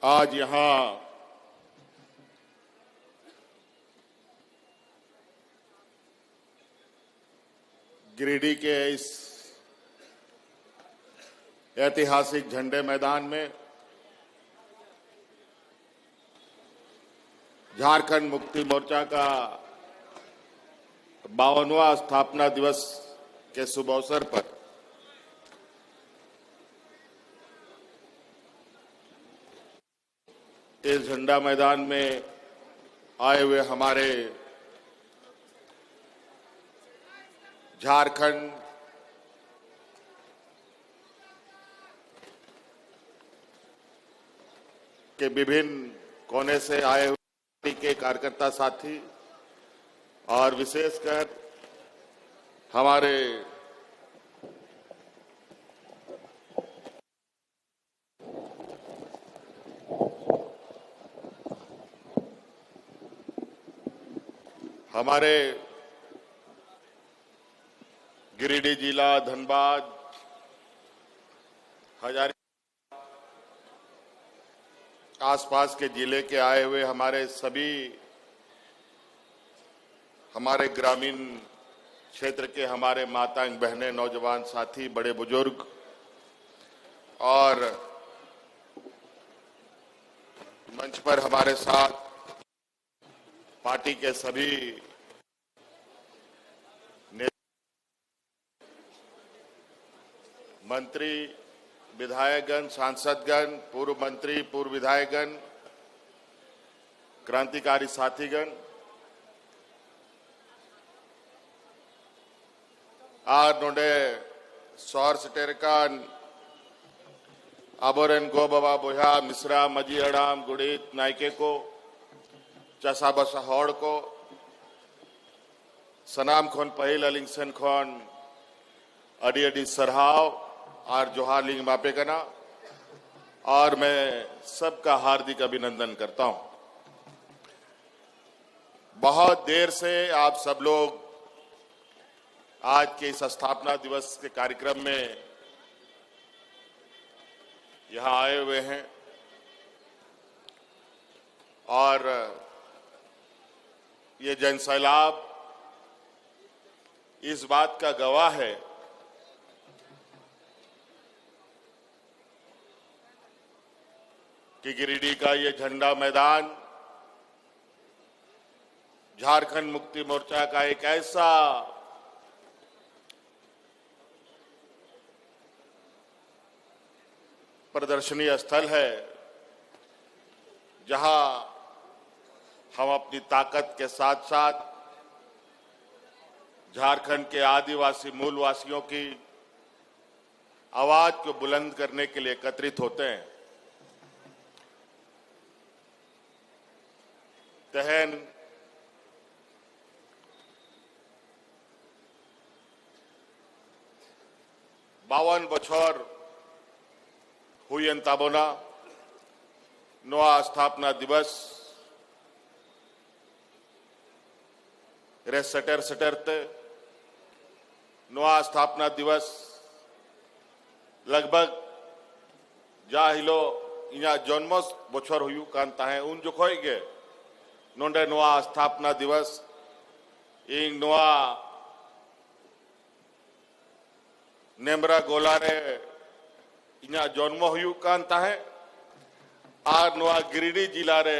आज यहां गिरिडीह के इस ऐतिहासिक झंडे मैदान में झारखंड मुक्ति मोर्चा का 52वां स्थापना दिवस के शुभ अवसर पर इस झंडा मैदान में आए हुए हमारे झारखंड के विभिन्न कोने से आए हुए पार्टी के कार्यकर्ता साथी और विशेषकर हमारे गिरिडीह जिला, धनबाद, हजारी आसपास के जिले के आए हुए हमारे ग्रामीण क्षेत्र के हमारे माताएं, बहनें, नौजवान साथी, बड़े बुजुर्ग और मंच पर हमारे साथ पार्टी के सभी मंत्री, विधायकगण, सांसदगण, पूर्व मंत्री, पूर्व विधायकगण, क्रांतिकारी साथीगण, आर नोडे सौर सटेरकान आबोरेन गो बाबा बोहा मिश्रा मजी अड़ाम गुड़ीत नायके को चसा बसा हौड़ को सनाम खोन पहिल अलिंगसन खोन अडी अडी सरहाव और जोहार लिंग मापे कना और मैं सबका हार्दिक अभिनंदन करता हूं। बहुत देर से आप सब लोग आज के इस स्थापना दिवस के कार्यक्रम में यहां आए हुए हैं और ये जनसैलाब इस बात का गवाह है कि गिरिडीह का ये झंडा मैदान झारखंड मुक्ति मोर्चा का एक ऐसा प्रदर्शनी स्थल है जहां हम अपनी ताकत के साथ साथ झारखंड के आदिवासी मूलवासियों की आवाज को बुलंद करने के लिए एकत्रित होते हैं। तहन बावन बछर हुई ताबोना नवा स्थापना दिवस रे सटरते नवा स्थापना दिवस लगभग जा हिलो इना जन्म बछर हुई कान ताहे उन जोखोय गे नोंडे नवा स्थापना दिवस इन नवा नेमरा गोला रे इना जन्म हुई कान ताहे और नवा गिरिडीह जिला रे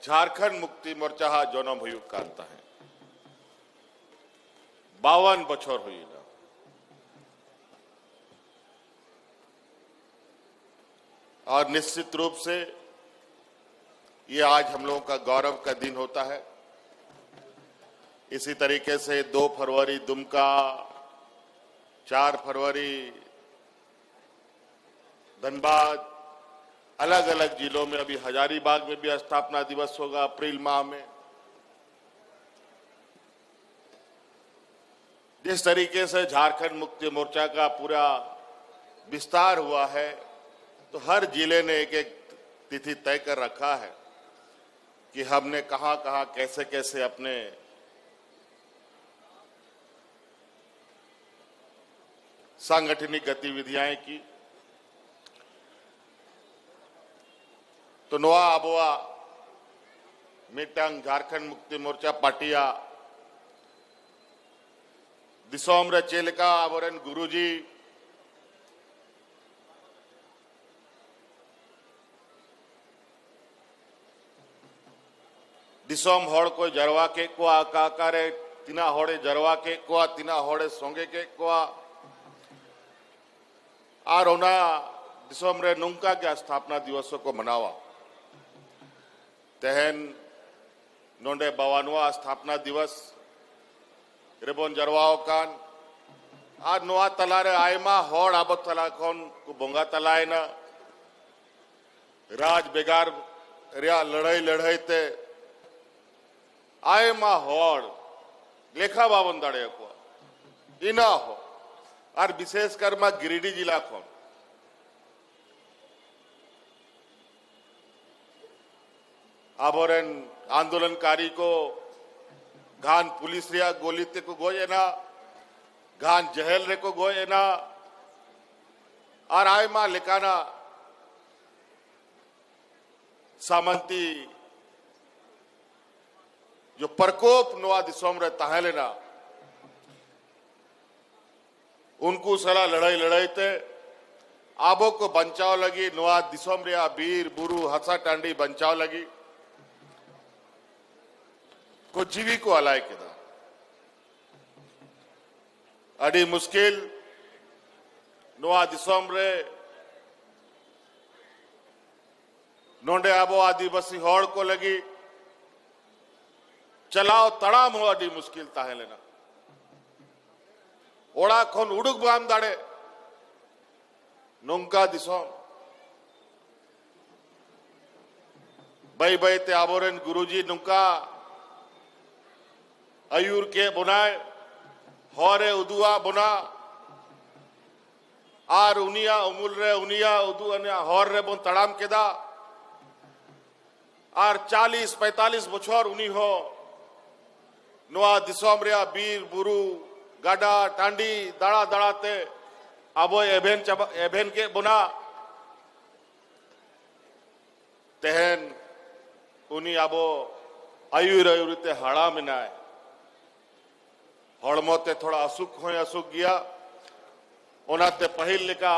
झारखंड मुक्ति मोर्चा हा जन्म हुई कान ताहे 52 बछर हुई ना और निश्चित रूप से ये आज हम लोगों का गौरव का दिन होता है। इसी तरीके से 2 फरवरी दुमका, 4 फरवरी धनबाद, अलग अलग जिलों में, अभी हजारीबाग में भी स्थापना दिवस होगा अप्रैल माह में। जिस तरीके से झारखंड मुक्ति मोर्चा का पूरा विस्तार हुआ है तो हर जिले ने एक एक तिथि तय कर रखा है कि हमने कहां कहां कैसे कैसे अपने सांगठनिक गतिविधियां की। तो नोआ आबोआ मिटंग झारखंड मुक्ति मोर्चा पार्टिया दिसोम रे चेलका आबोरेन गुरुजी दिसोम हड़ को जरवा के को आकारे तिना होड़े जरवा के को तिना होड़े सोंगे के को आर ओना दिसोम रे नुंका के स्थापना दिवसों को मनावा तेहन नोंडे बवानुआ स्थापना दिवस रेबोन जरवाओ कान आर नोआ तलारे आयमा होड़ आबो तला कौन को बोंगा तलाए ना राज बेगार रिया लड़ाई ते आयमा होड़ लेखा बावन दाड़े को इना हो और विशेषकर मा गिरिडीह जिला को आबोरेन आंदोलनकारी को घान पुलिस रिया गोली ते को गोये ना घान जहल रे को गोये ना और आयमा लेकाना सामंती जो प्रकोप नोआ दिसोम रे ताहेलेना उनको सला लड़ाई ते आबो को बंचाव लगी नोआ दिसोम रे बीर बुरु हसा टांडी बंचाव लगी को जीवी को अलाय के दा अड़ी मुश्किल नोआ दिसोम रे नोंडे आबो आदिवासी होड़ को लगी चलाओ तड़ाम हो अड़ी मुश्किल ताहे लेना ओड़ा खोन उड़ुक बाम दाड़े नोंका दिसोम बई ते आबोरेन गुरुजी नुंका अयूर के बुनाए हौरे उदुआ बुना आर उनिया उमुल रे उनिया उदु अनिया हौर रे बुन तड़ाम केदा आर 40-45 बछर उनी हो नोआ दिसोम रे बीर बुरु गाडा टांडी दाड़ा दाड़ाते आबो एभेन के बुना तेहन उनी आबो आयुरते हाड़ा मिनाए हड़मोते थोड़ा असुख हो असुख गया ओनाते पहिल लेका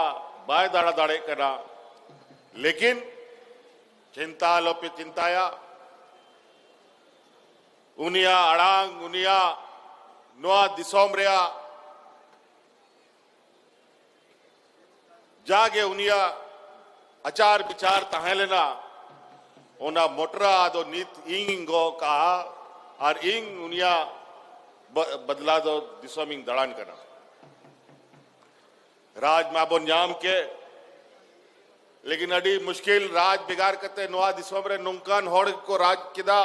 बाय दाड़ा दाड़े करा लेकिन चिंता लोपे चिंताया उनिया अड़ांग उनिया नोआ दिसोम रेया जागे उनिया अचार विचार तहेलेना ओना मोटरा दो नीत इंगो कहा और इंग उनिया बदला दो दिसोमिंग दड़ान करना राज माबोन जाम के लेकिन अड़ी मुश्किल राज बिगाड़ करते नोआ दिसोम रे नुंकान होड़ को राज किदा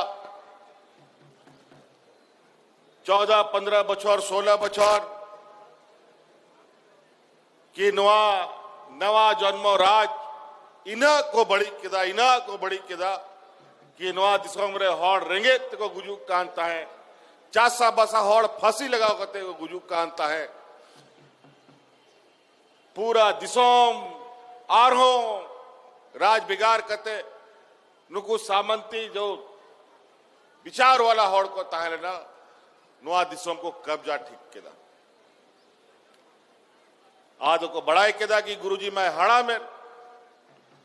14-15 बछर 16 बछर कि नवा जन्मो राज इना को बड़ी किदा कि नवा दिसोम रे होड़ रेंगेत को गुजुक कांता है चासा बसा होड़ फांसी लगाओ करते को गुजुक कांता है पूरा दिसोम आरहो राज बिगाड़ करते नुकु सामंती जो विचार वाला होड़ को ताहेलेना नोआ दिसोम को कब्जा ठीक केदा आदो को बड़ाई केदा कि गुरुजी मैं हड़ा में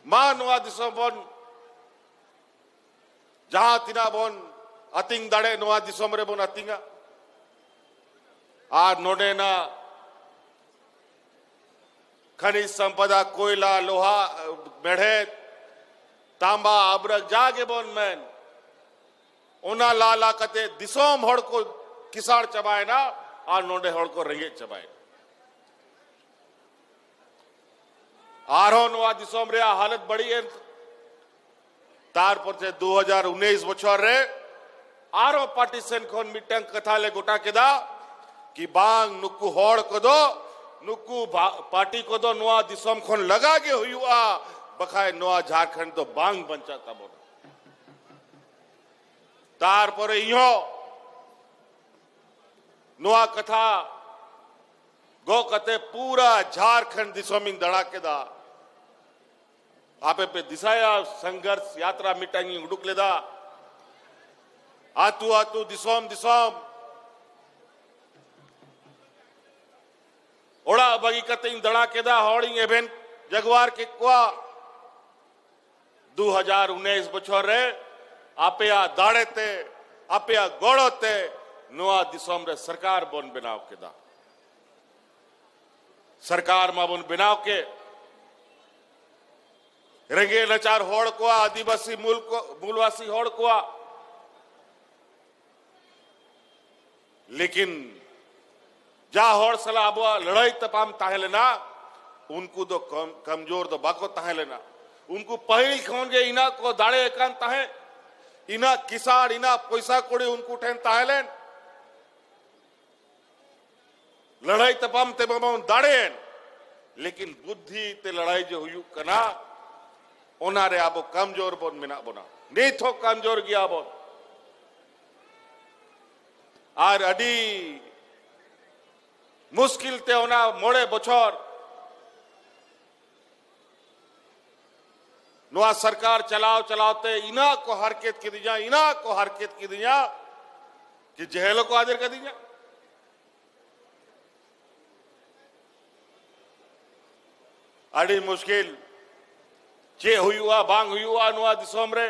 मां नोआ दिसोम बोन जहां तिना बोन अतिंग दड़े नोआ दिसोम रे बोन अतिंगा आ नोडे ना खनिज संपदा कोयला लोहा मेढ़े तांबा अब्रक जागे बोन मैन ओना लाला कते दिसोम होड़ को किसाड़ चबाए ना और नोडे होड़ को रेंगे चबाए आरो नोआ दिसोम रे हालत बड़ी है तारपुर से 2019 बछर रे आरो पार्टीशन खोन मिटंग कथा ले गोटा केदा कि बांग नुकु होड़ को दो नुकु पार्टी को दो नोआ दिसोम खोन लगा के हुआ बखाए नोआ झारखंड तो बांग बंचा तब तारपुर इहो नोआ कथा गो कते पूरा झारखंड दिसोमिंग दड़ा के दा आपे पे दिशाया संघर्ष यात्रा मिटांगी उडुक लेदा आतु आतु दिसोम दिसोम ओड़ा बगी कतिंग दड़ा केदा हॉडिंग एवेन जगवार के क्वा 2019 बछर रे आपे आ दाड़े ते आपे आ गोड़ो ते नोआ दिसोम रे सरकार बोन बनाव केदा सरकार मा बोन बनाव के रेंगे नचार होड़ को आदिवासी मूलवासी होड़ को लेकिन जा होड़ सला अब लड़ाई तपाम ताहे लेना उनको तो कमजोर तो बाको ताहे लेना उनको पहल खोन के इना को दाड़े एकांत ताहे इना किसान इना पैसा कोड़ी उनको ठेन ताहे लेन लड़ाई तपाम ते दाड़े लेकिन बुद्धि ते लड़ाई जो हुई कना ओनारे आबो कमजोर बोन मिना बोना नहीं थो कमजोर गया बोन आर अडी मुश्किल ते ओना मोड़े बछर नोआ सरकार चलाओ चलाओते इना को हरकत की दिया इना को हरकत की दिया कि जहेलो को हाजिर कर दिया अड़ी मुश्किल चे हुआ बांग हुआ नोआ दिसोम रे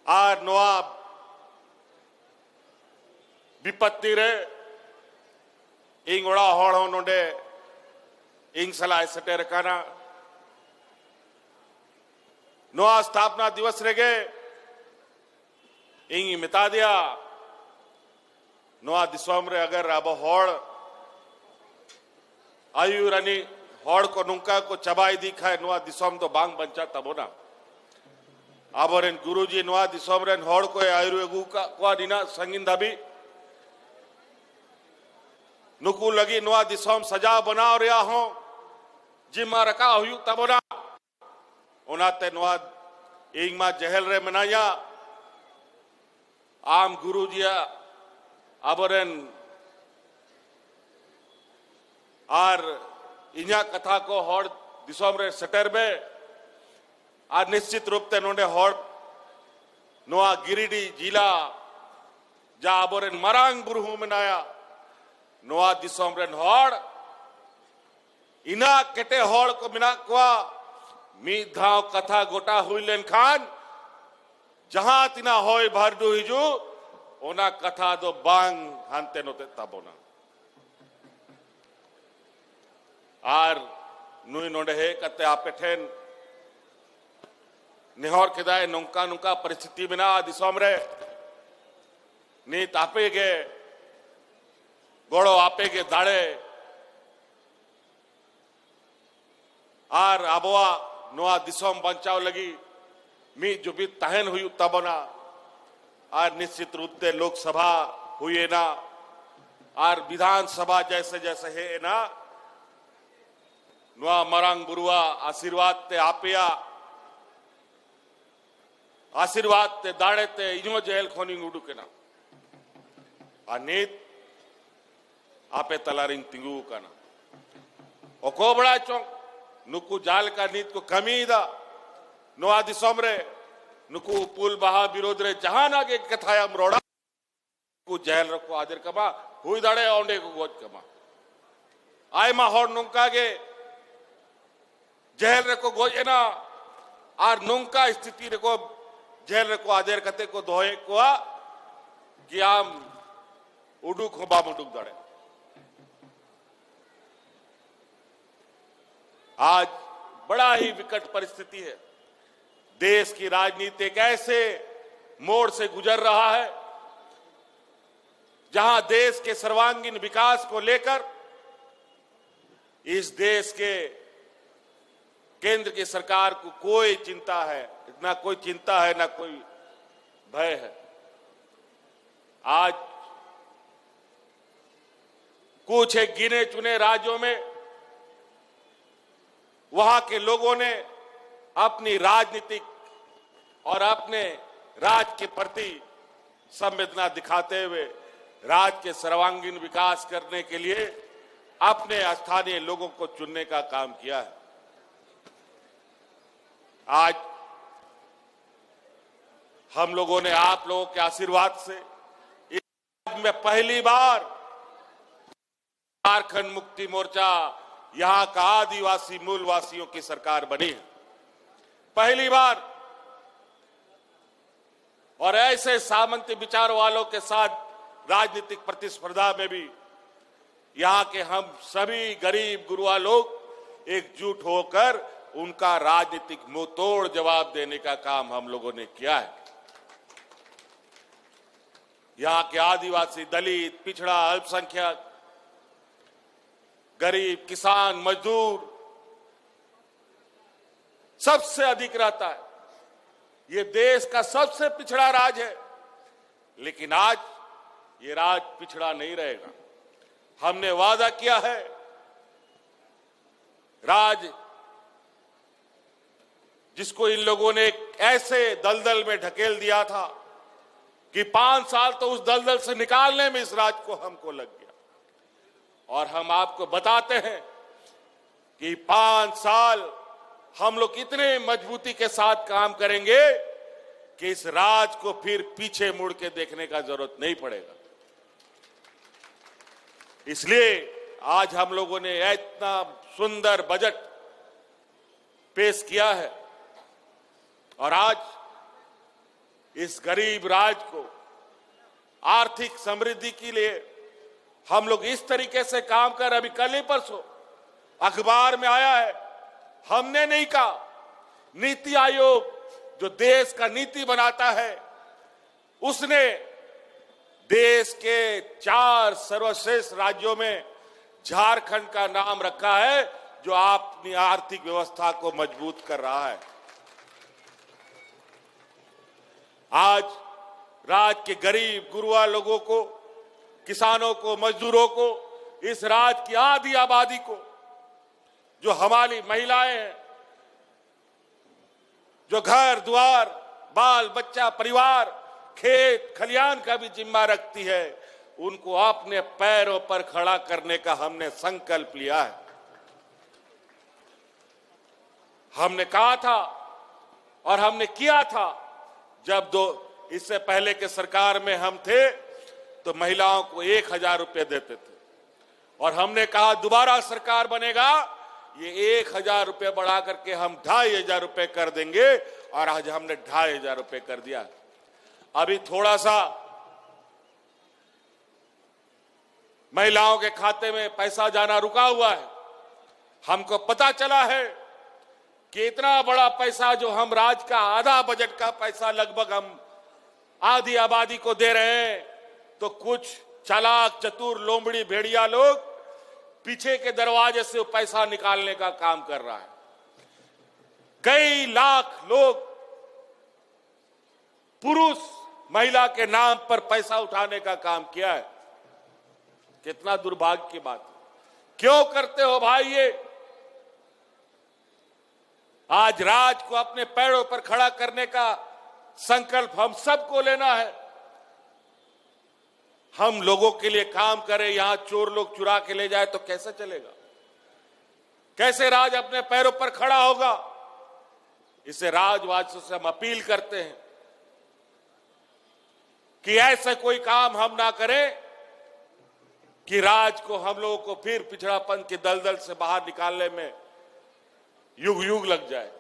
आर नोआ विपत्ति रे इंग ओड़ा हॉड़ हो नोडे इंग सलाह सटेर काना नोआ स्थापना दिवस रेगे इंग मिता दिया नोआ दिसोम रे अगर अब हॉड़ आयुरानी हॉड़ को नुंका को चबाई दिखाए नोआ दिसोम तो बांग बंचा तबोना आबोरेन गुरुजी नोआ दिसोम रेन हॉड़ को आयुर्वेगु का को दिना संगिन दाबी नुकू लगी नोआ दिसोम सजा बनाओ रिया हो जिम्मा रखा हुई तबोना ओनाते नोआ इंग मा जहल रे मनाया आम गुरुजिया आबोरेन आर इन्या कथा को हॉड़ दिसोम रे सटर में आज निश्चित रूप से नोडे हॉड़ नोआ गिरिडीह जिला जा आबोरेन मरांग बुरहू मनाया नोआ दिसोम रेन हॉड़ इना केटे हॉड़ को मिना कुआ मी धाव कथा गोटा हुई लेन खान जहां तिना होय भारदू हिजू ओना कथा दो बांग हानते नोते तबोना आर नुई नोडे हे कते आपे ठेन निहोर केदाय नौका नुका परिस्थिति बिना दिसोम रे नीत आपे गे गोड़ो आपे गे दाड़े आर आबोआ नोआ दिसोम बंचाव लगी मी जुबी तहन हुई तबना आर निश्चित रूप से लोकसभा हुई ना आर विधानसभा जैसे जैसे है ना नोआ मरांग बुरुआ आशीर्वाद ते आपिया आशीर्वाद ते दाड़े ते इनो जेल खोनी उडू के ना अनित आपे तलारिंग तिंगू का ना ओको बड़ा चौंक नुकु जाल का नीत को कमी दा नोआ दिसोम रे नुकु पुल बहा विरोध रे जहां आगे कथाया मरोड़ा को जेल रखो आदर कमा हुई दाड़े औंडे को गोज कमा आय मा होड़ नुका गे जेल रे को गोज ना आर नुका स्थिति रे को जेल रे को आदर कते को दोहे को कि आम उडुक हो बाम उडुक दाड़े आज बड़ा ही विकट परिस्थिति है देश की राजनीति एक ऐसे मोड़ से गुजर रहा है जहां देश के सर्वांगीण विकास को लेकर इस देश के केंद्र की सरकार को कोई चिंता है ना कोई चिंता है ना कोई भय है। आज कुछ एक गिने चुने राज्यों में वहां के लोगों ने अपनी राजनीतिक और अपने राज्य के प्रति संवेदना दिखाते हुए राज्य के सर्वांगीण विकास करने के लिए अपने स्थानीय लोगों को चुनने का काम किया है। आज हम लोगों ने आप लोगों के आशीर्वाद से इस में पहली बार झारखंड मुक्ति मोर्चा यहां का आदिवासी मूलवासियों की सरकार बनी है, पहली बार। और ऐसे सामंती विचार वालों के साथ राजनीतिक प्रतिस्पर्धा में भी यहां के हम सभी गरीब गुरुआ लोग एकजुट होकर उनका राजनीतिक मुंहतोड़ जवाब देने का काम हम लोगों ने किया है। यहां के आदिवासी, दलित, पिछड़ा, अल्पसंख्यक, गरीब, किसान, मजदूर सबसे अधिक रहता है। ये देश का सबसे पिछड़ा राज्य है, लेकिन आज ये राज्य पिछड़ा नहीं रहेगा। हमने वादा किया है, राज्य जिसको इन लोगों ने ऐसे दलदल में ढकेल दिया था कि 5 साल तो उस दलदल से निकालने में इस राज्य को हमको लग गया। और हम आपको बताते हैं कि 5 साल हम लोग इतने मजबूती के साथ काम करेंगे कि इस राज्य को फिर पीछे मुड़ के देखने का जरूरत नहीं पड़ेगा। इसलिए आज हम लोगों ने इतना सुंदर बजट पेश किया है और आज इस गरीब राज्य को आर्थिक समृद्धि के लिए हम लोग इस तरीके से काम कर, अभी कल ही परसों अखबार में आया है, हमने नहीं कहा, नीति आयोग जो देश का नीति बनाता है उसने देश के 4 सर्वश्रेष्ठ राज्यों में झारखंड का नाम रखा है, जो अपनी आर्थिक व्यवस्था को मजबूत कर रहा है। आज राज्य के गरीब गुरुआ लोगों को, किसानों को, मजदूरों को, इस राज्य की आधी आबादी को, जो हमारी महिलाएं हैं, जो घर द्वार, बाल बच्चा, परिवार, खेत खलियान का भी जिम्मा रखती है, उनको अपने पैरों पर खड़ा करने का हमने संकल्प लिया है। हमने कहा था और हमने किया था, जब इससे पहले के सरकार में हम थे तो महिलाओं को 1000 रुपए देते थे और हमने कहा दोबारा सरकार बनेगा, ये 1000 रुपए बढ़ा करके हम 2500 रुपए कर देंगे और आज हमने 2500 रुपए कर दिया। अभी थोड़ा सा महिलाओं के खाते में पैसा जाना रुका हुआ है। हमको पता चला है कि इतना बड़ा पैसा जो हम राज्य का आधा बजट का पैसा लगभग हम आधी आबादी को दे रहे हैं, तो कुछ चालाक चतुर लोमड़ी भेड़िया लोग पीछे के दरवाजे से पैसा निकालने का काम कर रहा है। कई लाख लोग पुरुष महिला के नाम पर पैसा उठाने का काम किया है। कितना दुर्भाग्य की बात है। क्यों करते हो भाई ये? आज राज्य को अपने पैरों पर खड़ा करने का संकल्प हम सबको लेना है। हम लोगों के लिए काम करें, यहां चोर लोग चुरा के ले जाए तो कैसे चलेगा? कैसे राज्य अपने पैरों पर खड़ा होगा? इसे राजवासियों से हम अपील करते हैं कि ऐसा कोई काम हम ना करें कि राज्य को, हम लोगों को फिर पिछड़ापन के दलदल से बाहर निकालने में युग युग लग जाए।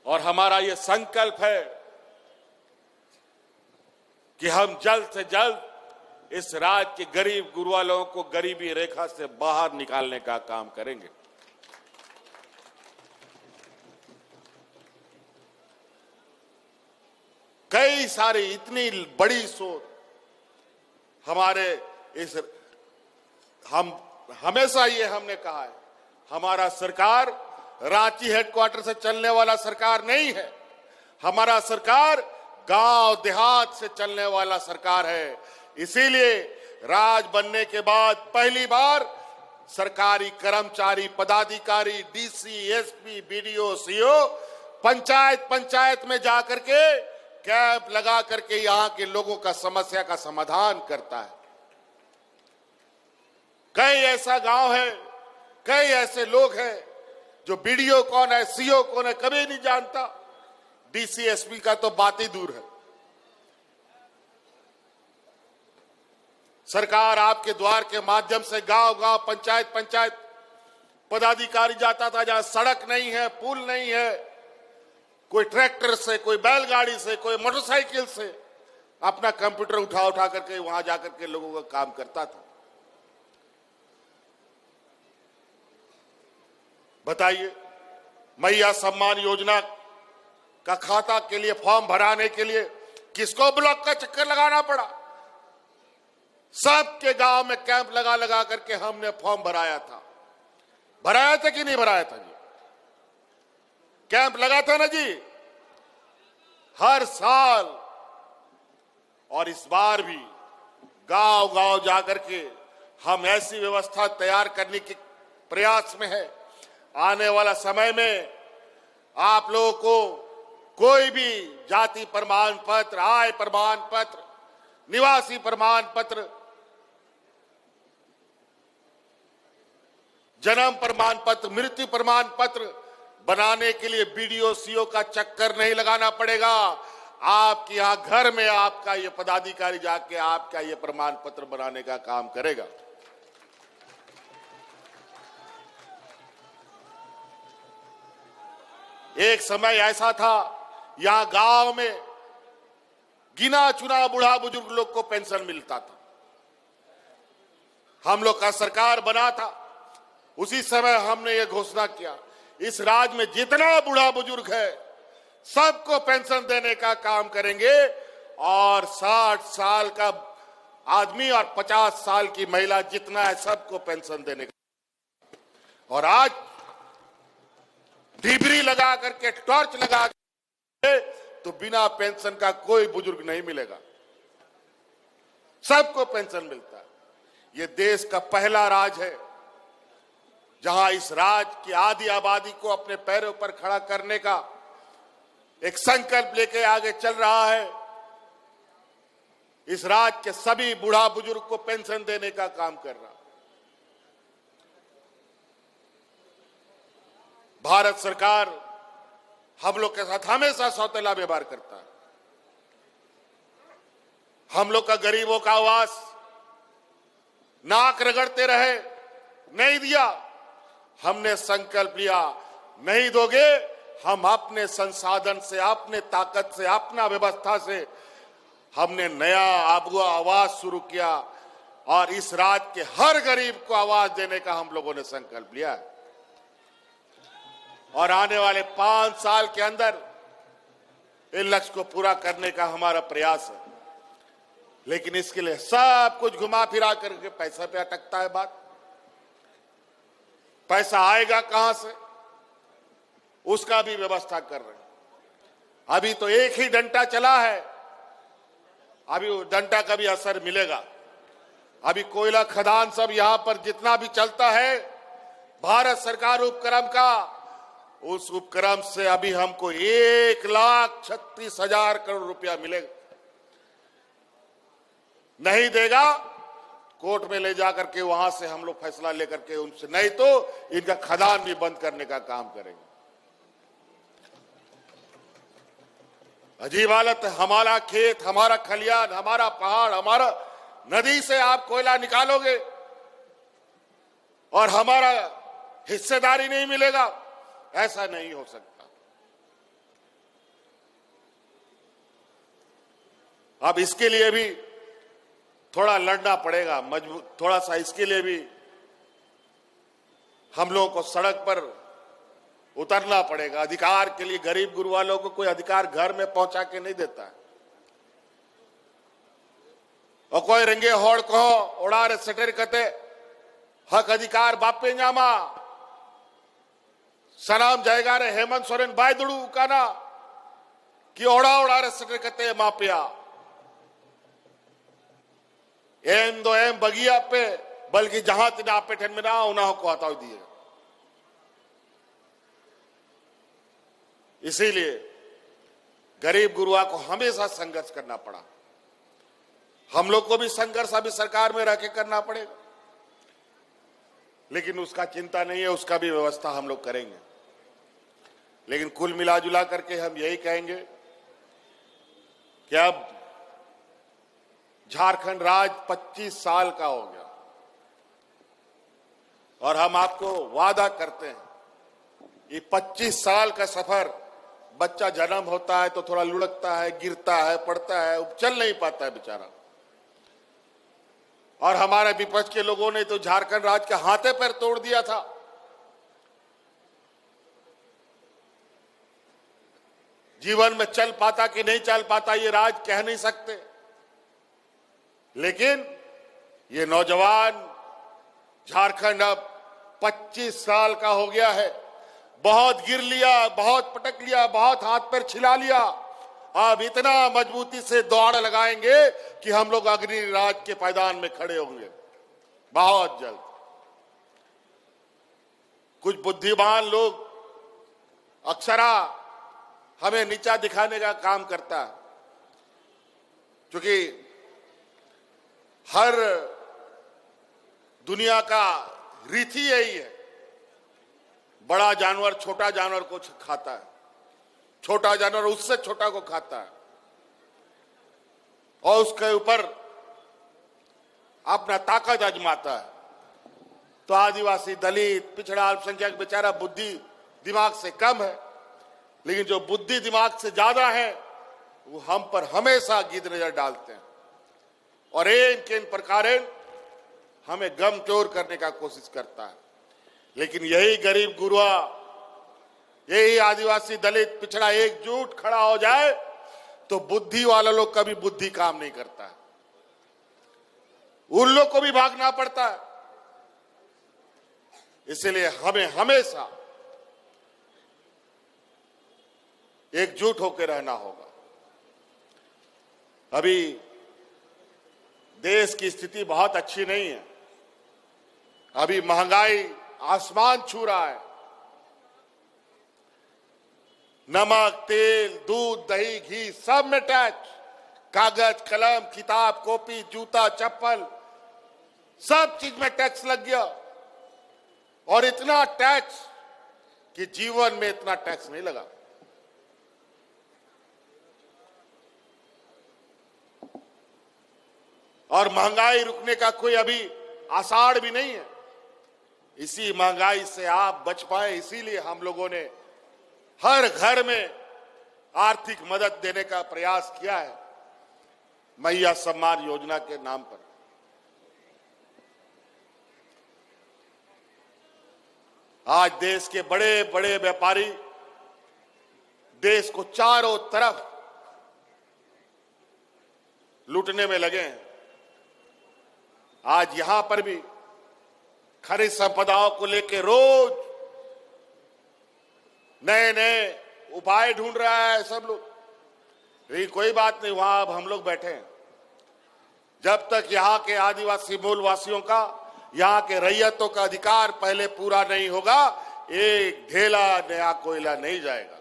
और हमारा यह संकल्प है कि हम जल्द से जल्द इस राज्य के गरीब गुरुआ लोगों को गरीबी रेखा से बाहर निकालने का काम करेंगे। कई सारी इतनी बड़ी सोच हमारे हम हमेशा ये हमने कहा है, हमारा सरकार रांची हेडक्वार्टर से चलने वाला सरकार नहीं है। हमारा सरकार गांव देहात से चलने वाला सरकार है। इसीलिए राज बनने के बाद पहली बार सरकारी कर्मचारी, पदाधिकारी, DC, SP, BDO, CO panchayat में जाकर के कैंप लगा करके यहां के लोगों का समस्या का समाधान करता है। कई ऐसा गांव है, कई ऐसे लोग हैं जो बीडीओ कौन है, सीओ कौन है, कभी नहीं जानता। डीसी एसपी का तो बात ही दूर है। सरकार आपके द्वार के माध्यम से गांव गांव, पंचायत पंचायत पदाधिकारी जाता था, जहां सड़क नहीं है, पुल नहीं है, कोई ट्रैक्टर से, कोई बैलगाड़ी से, कोई मोटरसाइकिल से अपना कंप्यूटर उठा उठा करके वहां जाकर के लोगों का काम करता था। बताइए, मैया सम्मान योजना का खाता के लिए फॉर्म भराने के लिए किसको ब्लॉक का चक्कर लगाना पड़ा? सबके गांव में कैंप लगा लगा करके हमने फॉर्म भराया था। भराया था कि नहीं भराया था जी? कैंप लगा था ना जी, हर साल। और इस बार भी गांव गांव जाकर के हम ऐसी व्यवस्था तैयार करने के प्रयास में है। आने वाला समय में आप लोगों को कोई भी जाति प्रमाण पत्र, आय प्रमाण पत्र, निवासी प्रमाण पत्र, जन्म प्रमाण पत्र, मृत्यु प्रमाण पत्र बनाने के लिए बीडीओ सीओ का चक्कर नहीं लगाना पड़ेगा। आपके यहां घर में आपका ये पदाधिकारी जाके आपका ये प्रमाण पत्र बनाने का काम करेगा। एक समय ऐसा था, यहां गांव में गिना चुना बूढ़ा बुजुर्ग लोग को पेंशन मिलता था। हम लोग का सरकार बना था, उसी समय हमने ये घोषणा किया, इस राज्य में जितना बूढ़ा बुजुर्ग है सबको पेंशन देने का काम करेंगे। और 60 साल का आदमी और 50 साल की महिला जितना है सबको पेंशन देने का। और आज डिबरी लगा करके, टॉर्च लगा करके तो बिना पेंशन का कोई बुजुर्ग नहीं मिलेगा, सबको पेंशन मिलता है। ये देश का पहला राज है जहां इस राज्य की आधी आबादी को अपने पैरों पर खड़ा करने का एक संकल्प लेके आगे चल रहा है। इस राज्य के सभी बूढ़ा बुजुर्ग को पेंशन देने का काम कर रहा है। भारत सरकार हम लोग के साथ हमेशा सौतेला व्यवहार करता है। हम लोग का गरीबों का आवास नाक रगड़ते रहे, नहीं दिया। हमने संकल्प लिया, नहीं दोगे, हम अपने संसाधन से, अपने ताकत से, अपना व्यवस्था से हमने नया आपको आवाज शुरू किया और इस राज्य के हर गरीब को आवाज देने का हम लोगों ने संकल्प लिया है। और आने वाले 5 साल के अंदर इस लक्ष्य को पूरा करने का हमारा प्रयास है। लेकिन इसके लिए सब कुछ घुमा फिरा करके पैसा पे अटकता है बात। पैसा आएगा कहां से, उसका भी व्यवस्था कर रहे हैं। अभी तो एक ही डंडा चला है, अभी वो डंडा का भी असर मिलेगा। अभी कोयला खदान सब यहां पर जितना भी चलता है, भारत सरकार उपक्रम का, उस उपक्रम से अभी हमको 1,36,000 करोड़ रुपया मिलेगा। नहीं देगा, कोर्ट में ले जाकर के वहां से हम लोग फैसला लेकर के उनसे, नहीं तो इनका खदान भी बंद करने का काम करेंगे। अजीब हालत है। हमारा खेत, हमारा खलियान, हमारा पहाड़, हमारा नदी से आप कोयला निकालोगे और हमारा हिस्सेदारी नहीं मिलेगा, ऐसा नहीं हो सकता। अब इसके लिए भी थोड़ा लड़ना पड़ेगा, मजबूत थोड़ा सा इसके लिए भी हम लोगों को सड़क पर उतरना पड़ेगा। अधिकार के लिए गरीब गुरुआ लोगों को कोई अधिकार घर में पहुंचा के नहीं देता है। और कोई रंगे होड़ कहो उड़ारे सटेर कते हक अधिकार बापे जामा सनाम जाएगा रे हेमंत सोरेन बायदड़ू काना कि ओड़ा उड़ारे सटेर कते मापिया एम दो एम बगिया पे, बल्कि जहां तिना आपे ठन में ना उन्हें को हटाव दिए। इसीलिए गरीब गुरुआ को हमेशा संघर्ष करना पड़ा। हम लोग को भी संघर्ष अभी सरकार में रह के करना पड़ेगा, लेकिन उसका चिंता नहीं है, उसका भी व्यवस्था हम लोग करेंगे। लेकिन कुल मिलाजुला करके हम यही कहेंगे कि अब झारखंड राज्य 25 साल का हो गया और हम आपको वादा करते हैं ये 25 साल का सफर, बच्चा जन्म होता है तो थोड़ा लुढ़कता है, गिरता है, पड़ता है, चल नहीं पाता है बेचारा। और हमारे विपक्ष के लोगों ने तो झारखंड राज्य के हाथे पैर तोड़ दिया था। जीवन में चल पाता कि नहीं चल पाता ये राज्य कह नहीं सकते, लेकिन ये नौजवान झारखंड अब 25 साल का हो गया है। बहुत गिर लिया, बहुत पटक लिया, बहुत हाथ पैर छिला लिया। अब इतना मजबूती से दौड़ लगाएंगे कि हम लोग अग्नि राज के पायदान में खड़े होंगे बहुत जल्द। कुछ बुद्धिमान लोग अक्सरा हमें नीचा दिखाने का काम करता है, क्योंकि हर दुनिया का रीति यही है, बड़ा जानवर छोटा जानवर को खाता है, छोटा जानवर उससे छोटा को खाता है और उसके ऊपर अपना ताकत आजमाता है। तो आदिवासी, दलित, पिछड़ा, अल्पसंख्यक बेचारा बुद्धि दिमाग से कम है, लेकिन जो बुद्धि दिमाग से ज्यादा है वो हम पर हमेशा गिद्ध नजर डालते हैं और इन प्रकार हमें गमचोर करने का कोशिश करता है। लेकिन यही गरीब गुरुआ, यही आदिवासी, दलित, पिछड़ा एकजुट खड़ा हो जाए तो बुद्धि वाला लोग कभी बुद्धि काम नहीं करता है, उन लोग को भी भागना पड़ता है। इसलिए हमें हमेशा एकजुट होकर रहना होगा। अभी देश की स्थिति बहुत अच्छी नहीं है, अभी महंगाई आसमान छू रहा है। नमक, तेल, दूध, दही, घी सब में टैक्स, कागज, कलम, किताब, कॉपी, जूता, चप्पल, सब चीज में टैक्स लग गया। और इतना टैक्स कि जीवन में इतना टैक्स नहीं लगा। और महंगाई रुकने का कोई अभी आसार भी नहीं है। इसी महंगाई से आप बच पाए, इसीलिए हम लोगों ने हर घर में आर्थिक मदद देने का प्रयास किया है मैया सम्मान योजना के नाम पर। आज देश के बड़े बड़े व्यापारी देश को चारों तरफ लूटने में लगे हैं। आज यहां पर भी खनिज संपदाओं को लेकर रोज नए नए उपाय ढूंढ रहा है सब लोग। लेकिन कोई बात नहीं, वहां अब हम लोग बैठे हैं। जब तक यहां के आदिवासी मूल वासियों का, यहां के रैयतों का अधिकार पहले पूरा नहीं होगा, एक ढेला नया कोयला नहीं जाएगा,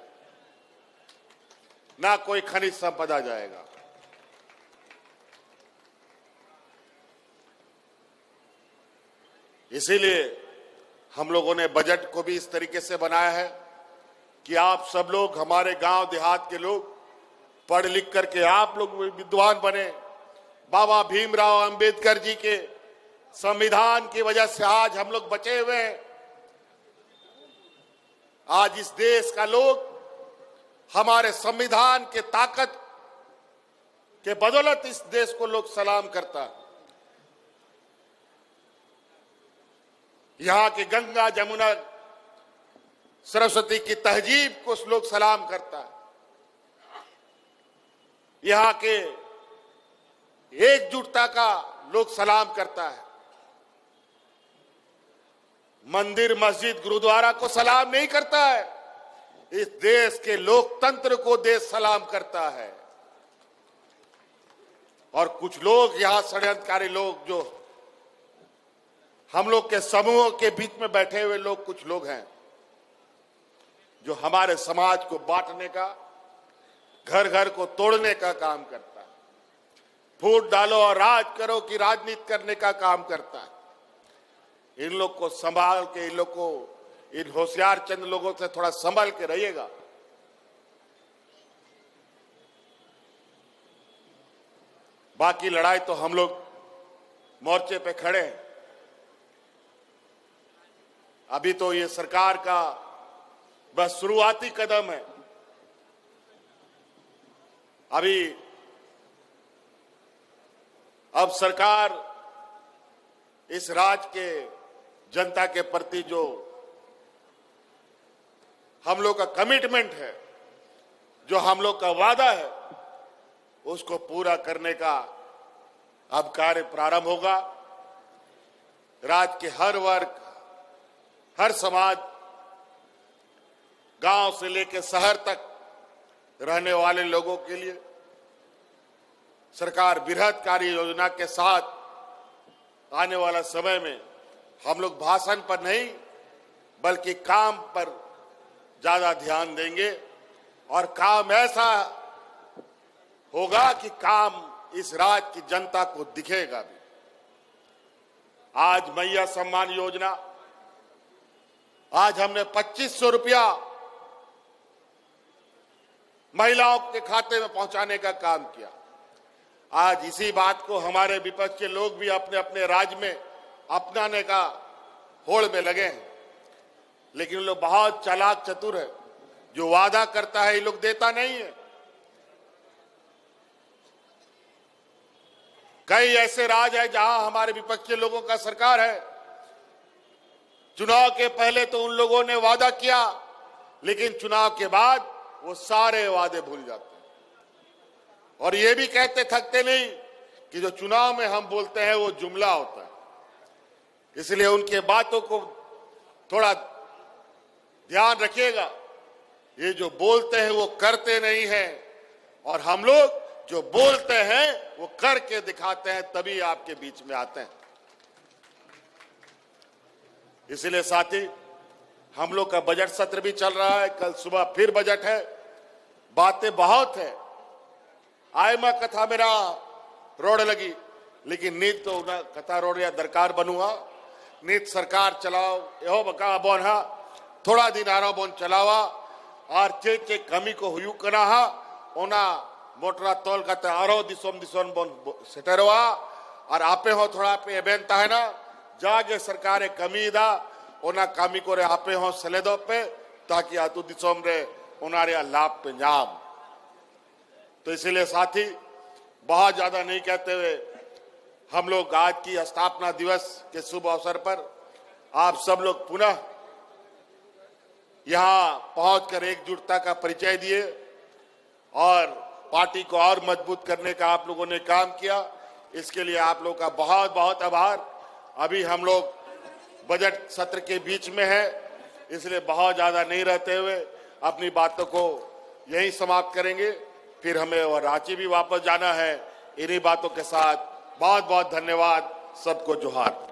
ना कोई खनिज संपदा जाएगा। इसीलिए हम लोगों ने बजट को भी इस तरीके से बनाया है कि आप सब लोग, हमारे गांव देहात के लोग, पढ़ लिख करके आप लोग विद्वान बने। बाबा भीमराव अंबेडकर जी के संविधान की वजह से आज हम लोग बचे हुए हैं। आज इस देश का लोग हमारे संविधान के ताकत के बदौलत इस देश को लोग सलाम करता है। यहां के गंगा, जमुना, सरस्वती की तहजीब को लोग सलाम करता है। यहां के एकजुटता का लोग सलाम करता है। मंदिर, मस्जिद, गुरुद्वारा को सलाम नहीं करता है, इस देश के लोकतंत्र को देश सलाम करता है। और कुछ लोग यहां षड्यंत्रकारी लोग, जो हम लोग के समूह के बीच में बैठे हुए लोग, कुछ लोग हैं जो हमारे समाज को बांटने का, घर घर को तोड़ने का काम करता है। फूट डालो और राज करो की राजनीति करने का काम करता है। इन लोग को संभाल के, इन लोग को, इन होशियार चंद लोगों से थोड़ा संभल के रहिएगा। बाकी लड़ाई तो हम लोग मोर्चे पे खड़े हैं। अभी तो ये सरकार का बस शुरुआती कदम है। अब सरकार इस राज्य के जनता के प्रति जो हम लोग का कमिटमेंट है, जो हम लोग का वादा है, उसको पूरा करने का अब कार्य प्रारंभ होगा। राज्य के हर वर्ग, हर समाज, गांव से लेकर शहर तक रहने वाले लोगों के लिए सरकार बृहत कार्य योजना के साथ आने वाला समय में हम लोग भाषण पर नहीं बल्कि काम पर ज्यादा ध्यान देंगे और काम ऐसा होगा कि काम इस राज्य की जनता को दिखेगा भी। आज मैया सम्मान योजना, आज हमने 2500 रुपया महिलाओं के खाते में पहुंचाने का काम किया। आज इसी बात को हमारे विपक्ष के लोग भी अपने अपने राज्य में अपनाने का होड़ में लगे हैं, लेकिन लोग बहुत चालाक चतुर है। जो वादा करता है ये लोग देता नहीं है। कई ऐसे राज्य है जहां हमारे विपक्ष के लोगों का सरकार है। चुनाव के पहले तो उन लोगों ने वादा किया, लेकिन चुनाव के बाद वो सारे वादे भूल जाते हैं और ये भी कहते थकते नहीं कि जो चुनाव में हम बोलते हैं वो जुमला होता है। इसलिए उनके बातों को थोड़ा ध्यान रखिएगा। ये जो बोलते हैं वो करते नहीं हैं और हम लोग जो बोलते हैं वो करके दिखाते हैं, तभी आपके बीच में आते हैं। इसलिए साथी, हम लोग का बजट सत्र भी चल रहा है। कल सुबह फिर बजट है। बातें बहुत है। आय में कथा मेरा रोड लगी, लेकिन नीत तो कथा रोड या दरकार बनूंगा। नीत सरकार चलाओ यो बका बोन हा थोड़ा दिन आरो बोन चलावा और चे कमी को हुयू कना हा ओना मोटरा तोल का आरो दिसोम दिसोम बोन सेटरवा और आपे हो थोड़ा पे एबेंता है ना जागे सरकारे कमी दा ओना कामी को रे आपे हो सलेदो पे ताकि आतु दिसोम रे उनारे लाभ पे जाम। तो इसलिए साथी, बहुत ज्यादा नहीं कहते हुए हम लोग आज की स्थापना दिवस के शुभ अवसर पर आप सब लोग पुनः यहां पहुंचकर एकजुटता का परिचय दिए और पार्टी को और मजबूत करने का आप लोगों ने काम किया। इसके लिए आप लोगों का बहुत बहुत आभार। अभी हम लोग बजट सत्र के बीच में है, इसलिए बहुत ज्यादा नहीं रहते हुए अपनी बातों को यहीं समाप्त करेंगे। फिर हमें और रांची भी वापस जाना है। इन्हीं बातों के साथ बहुत बहुत धन्यवाद। सबको जोहार।